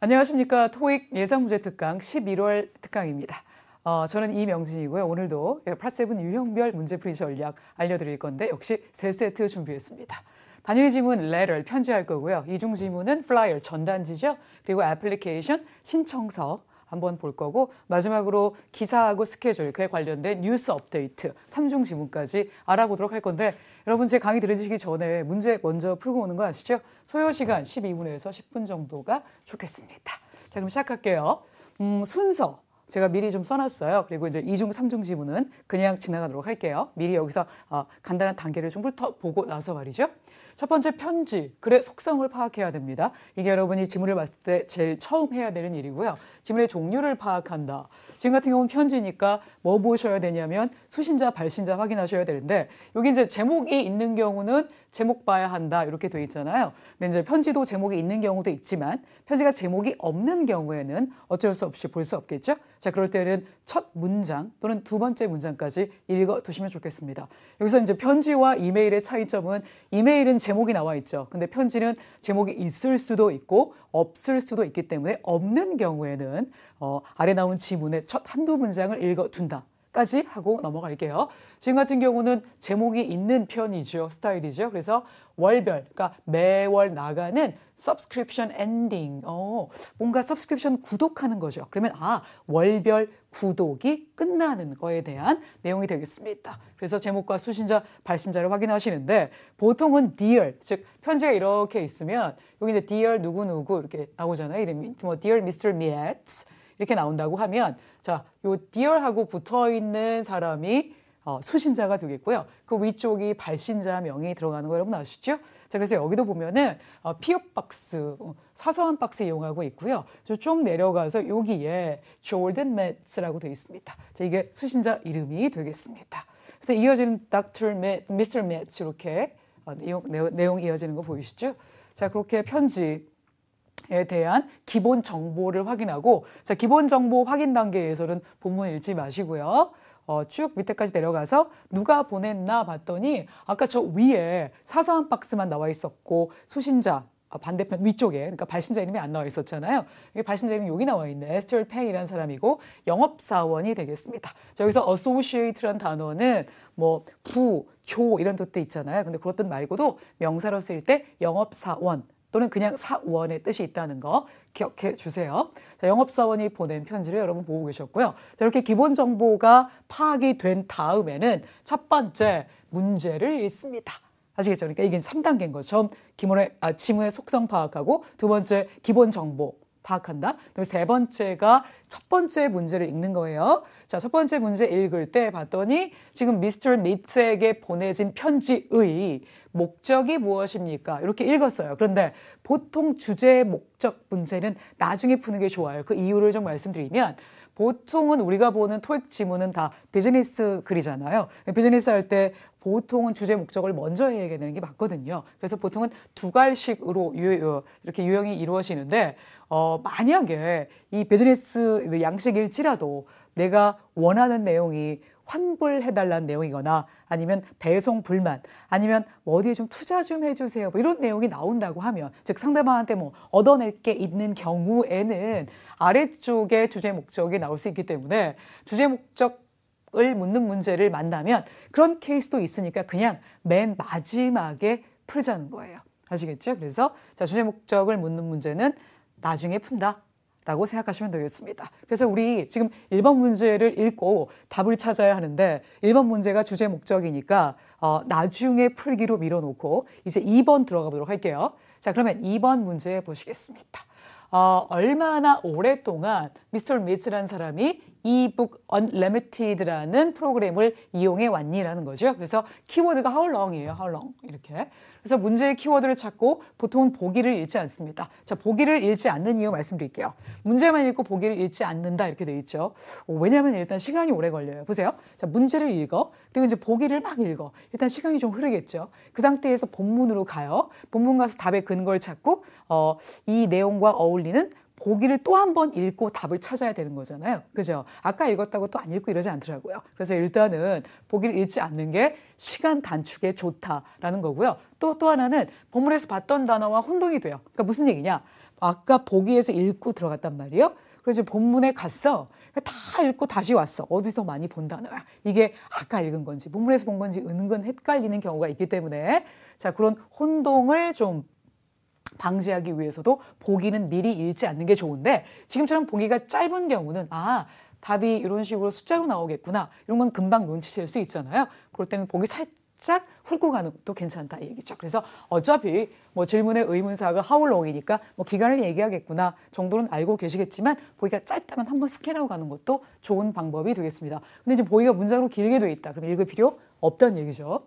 안녕하십니까. 토익 예상문제 특강 11월 특강입니다. 저는 이명진이고요. 오늘도 팟7 유형별 문제풀이 전략 알려드릴 건데 역시 3세트 준비했습니다. 단일 지문 letter 편지할 거고요. 이중 지문은 flyer 전단지죠. 그리고 애플리케이션 신청서 한번 볼 거고 마지막으로 기사하고 스케줄 그에 관련된 뉴스 업데이트 3중 지문까지 알아보도록 할 건데 여러분 제 강의 들으시기 전에 문제 먼저 풀고 오는 거 아시죠? 소요 시간 12분에서 10분 정도가 좋겠습니다. 자 그럼 시작할게요. 순서 제가 미리 좀 써놨어요. 그리고 이제 2중, 3중 지문은 그냥 지나가도록 할게요. 미리 여기서 간단한 단계를 좀 훑어보고 나서 말이죠. 첫 번째 편지, 글의 속성을 파악해야 됩니다. 이게 여러분이 지문을 봤을 때 제일 처음 해야 되는 일이고요. 지문의 종류를 파악한다. 지금 같은 경우는 편지니까 뭐 보셔야 되냐면 수신자, 발신자 확인하셔야 되는데 여기 이제 제목이 있는 경우는 제목 봐야 한다 이렇게 돼 있잖아요. 근데 이제 편지도 제목이 있는 경우도 있지만 편지가 제목이 없는 경우에는 어쩔 수 없이 볼 수 없겠죠. 자 그럴 때는 첫 문장 또는 두 번째 문장까지 읽어두시면 좋겠습니다. 여기서 이제 편지와 이메일의 차이점은 이메일은 제목이 나와 있죠. 근데 편지는 제목이 있을 수도 있고 없을 수도 있기 때문에 없는 경우에는 아래 나온 지문의 첫 한두 문장을 읽어둔다. 까지 하고 넘어갈게요. 지금 같은 경우는 제목이 있는 편이죠. 스타일이죠. 그래서 월별, 그러니까 매월 나가는 subscription ending. 뭔가 subscription 구독하는 거죠. 그러면 월별 구독이 끝나는 거에 대한 내용이 되겠습니다. 그래서 제목과 수신자, 발신자를 확인하시는데 보통은 dear, 즉 편지가 이렇게 있으면 여기 이제 dear 누구누구 이렇게 나오잖아요. 이름이 뭐 dear Mr. Mietz 이렇게 나온다고 하면 자, 요 dear하고 붙어 있는 사람이 수신자가 되겠고요. 그 위쪽이 발신자 명이 들어가는 거 여러분 아시죠? 자, 그래서 여기도 보면은 PO 박스, 사소한 박스 이용하고 있고요. 좀 내려가서 여기에 Jordan Metz라고 되어 있습니다. 자, 이게 수신자 이름이 되겠습니다. 그래서 이어지는 Dr. Metz, Mr. Metz 이렇게 내용 이어지는 거 보이시죠? 자, 그렇게 편지 에 대한 기본 정보를 확인하고 자 기본 정보 확인 단계에서는 본문 읽지 마시고요. 쭉 밑에까지 내려가서 누가 보냈나 봤더니 아까 저 위에 사소한 박스만 나와 있었고 수신자 반대편 위쪽에 그러니까 발신자 이름이 안 나와 있었잖아요. 발신자 이름이 여기 나와 있네. 에스텔 팽이라는 사람이고 영업사원이 되겠습니다. 자, 여기서 associate라는 단어는 뭐 부, 조 이런 뜻도 있잖아요. 근데 그런 뜻 말고도 명사로 쓰일 때 영업사원 또는 그냥 사원의 뜻이 있다는 거 기억해 주세요. 자, 영업사원이 보낸 편지를 여러분 보고 계셨고요. 자, 이렇게 기본 정보가 파악이 된 다음에는 첫 번째 문제를 읽습니다. 아시겠죠? 그러니까 이게 3단계인 거죠. 지문의 속성 파악하고 두 번째 기본 정보 파악한다. 그리고 세 번째가 첫 번째 문제를 읽는 거예요. 자, 첫 번째 문제 읽을 때 봤더니 지금 미스터 미츠에게 보내진 편지의 목적이 무엇입니까? 이렇게 읽었어요. 그런데 보통 주제 목적 문제는 나중에 푸는 게 좋아요. 그 이유를 좀 말씀드리면 보통은 우리가 보는 토익 지문은 다 비즈니스 글이잖아요. 비즈니스 할 때 보통은 주제 목적을 먼저 해야 되는 게 맞거든요. 그래서 보통은 두 갈식으로 이렇게 유형이 이루어지는데 만약에 이 비즈니스 양식일지라도 내가 원하는 내용이 환불해달라는 내용이거나 아니면 배송 불만 아니면 뭐 어디에 좀 투자 좀 해주세요 뭐 이런 내용이 나온다고 하면 즉 상대방한테 뭐 얻어낼 게 있는 경우에는 아래쪽에 주제 목적이 나올 수 있기 때문에 주제 목적을 묻는 문제를 만나면 그런 케이스도 있으니까 그냥 맨 마지막에 풀자는 거예요. 아시겠죠? 그래서 자, 주제 목적을 묻는 문제는 나중에 푼다. 라고 생각하시면 되겠습니다. 그래서 우리 지금 1번 문제를 읽고 답을 찾아야 하는데 1번 문제가 주제 목적이니까 나중에 풀기로 밀어놓고 이제 2번 들어가 보도록 할게요. 자, 그러면 2번 문제 보시겠습니다. 얼마나 오랫동안 미스터 미츠라는 사람이 이북 Unlimited라는 프로그램을 이용해 왔니라는 거죠. 그래서 키워드가 how long이에요. how long 이렇게. 그래서 문제의 키워드를 찾고 보통은 보기를 읽지 않습니다. 자, 보기를 읽지 않는 이유 말씀드릴게요. 문제만 읽고 보기를 읽지 않는다 이렇게 돼 있죠. 왜냐하면 일단 시간이 오래 걸려요. 보세요. 자, 문제를 읽어. 그리고 이제 보기를 막 읽어. 일단 시간이 좀 흐르겠죠. 그 상태에서 본문으로 가요. 본문 가서 답의 근거를 찾고 이 내용과 어울리는 보기를 또 한 번 읽고 답을 찾아야 되는 거잖아요. 그죠? 아까 읽었다고 또 안 읽고 이러지 않더라고요. 그래서 일단은 보기를 읽지 않는 게 시간 단축에 좋다라는 거고요. 또 하나는 본문에서 봤던 단어와 혼동이 돼요. 그러니까 무슨 얘기냐? 아까 보기에서 읽고 들어갔단 말이에요. 그래서 본문에 갔어. 다 읽고 다시 왔어. 어디서 많이 본 단어야. 이게 아까 읽은 건지 본문에서 본 건지 은근 헷갈리는 경우가 있기 때문에 자, 그런 혼동을 좀 방지하기 위해서도 보기는 미리 읽지 않는 게 좋은데 지금처럼 보기가 짧은 경우는 답이 이런 식으로 숫자로 나오겠구나. 이런 건 금방 눈치챌 수 있잖아요. 그럴 때는 보기 살짝 훑고 가는 것도 괜찮다 이 얘기죠. 그래서 어차피 뭐 질문의 의문사가 how long이니까 뭐 기간을 얘기하겠구나 정도는 알고 계시겠지만 보기가 짧다면 한번 스캔하고 가는 것도 좋은 방법이 되겠습니다. 근데 이제 보기가 문장으로 길게 돼 있다. 그럼 읽을 필요 없다는 얘기죠.